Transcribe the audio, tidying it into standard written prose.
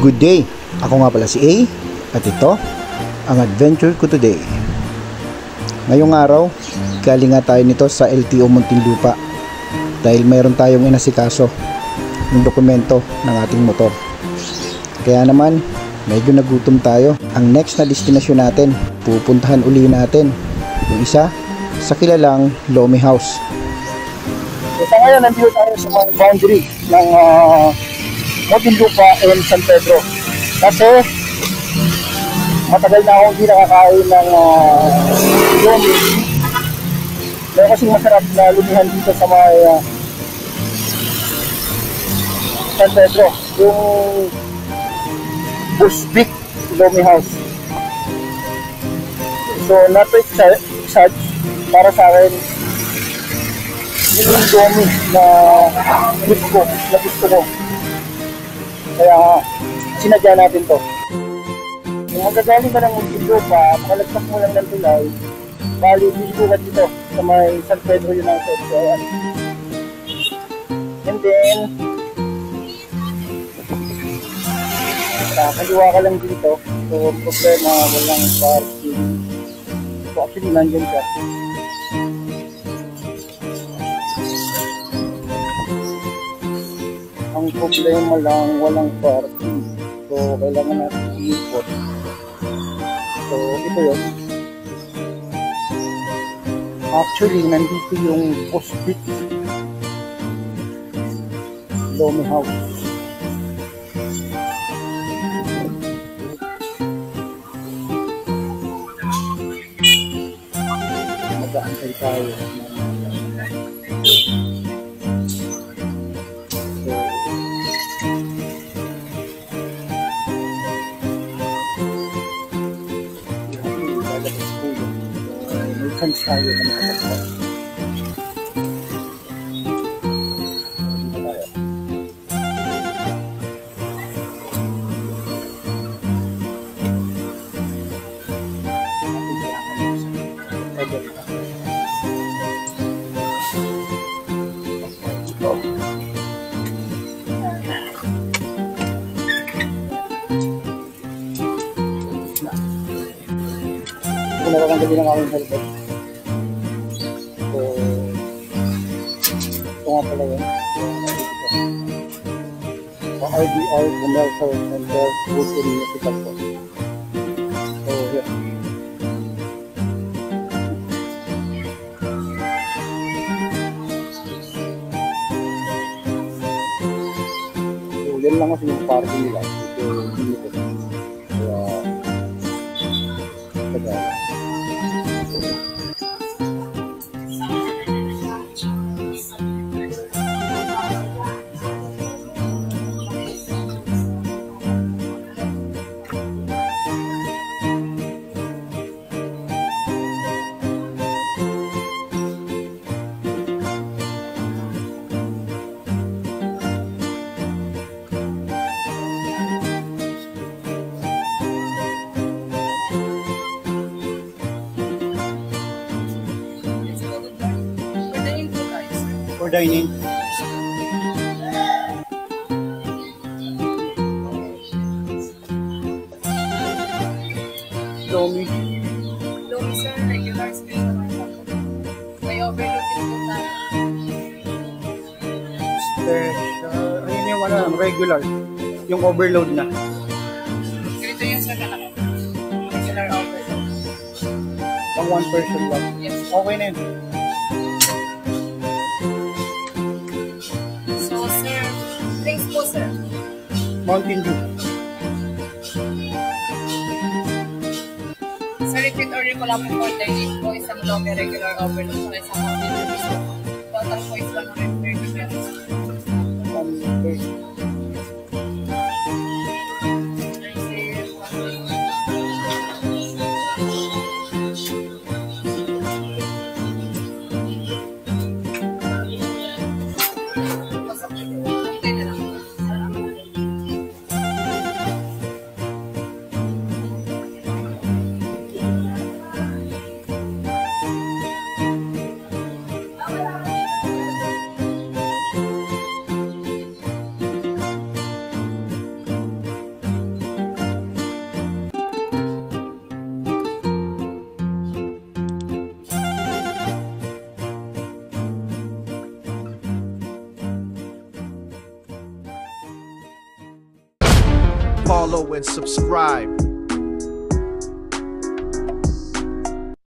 Good day! Ako nga pala si A at ito ang adventure ko today. Ngayong araw, galing nga tayo nito sa LTO Muntinlupa dahil mayroon tayong inasikaso ng dokumento ng ating motor. Kaya naman, medyo nagutom tayo. Ang next na destinasyon natin, pupuntahan uli natin yung isa sa kilalang Lomi House. So ngayon, nandito tayo sa mga boundary ng Muntinlupa and San Pedro. Kasi matagal na akong hindi nakakain ng lomi. Meron kasing masarap na lumihan dito sa mga San Pedro. Yung Busbik Lomi House. So not to exaggerate, para sa akin, yung lomi na gusto ko. Kaya sinadya natin to. Kung magagaling ka ng Muntinlupa, makalagpas mo lang ng tulay, bali bisukat dito sa may San Pedro United. So ayan. And then kaliwa ka lang dito. So problema, walang parking. So actually nandyan siya. Ang problema lang, walang parking. So, kailangan natin i-import. So, ito yun. Actually, nandito yung Busbik Lomi House. Mag-aantay tayo. Chance tayo na makapagpas. Kung nakakanggali ng aking helmet. Ito nga pala yun. RDR Commercial Center Butin Musical po. So yun. So yan lang kasi yung parking nila. Ito yung dito. Kaya tagal. For dining. Lomi. Lomi sir, regular special. May overload din po tayo. Special. Ayun yung regular. Yung overload na. Ganito yung sa kalaki. Regular overload. Pang one person lang. Yes. Okay na yun. So sir, drinks po sir. Mountain Dew. Sa repeat order ko lang po for dining po, isang Lomi regular overload sa isang Mountain Dew. Total po is 130 pesos. follow, and subscribe.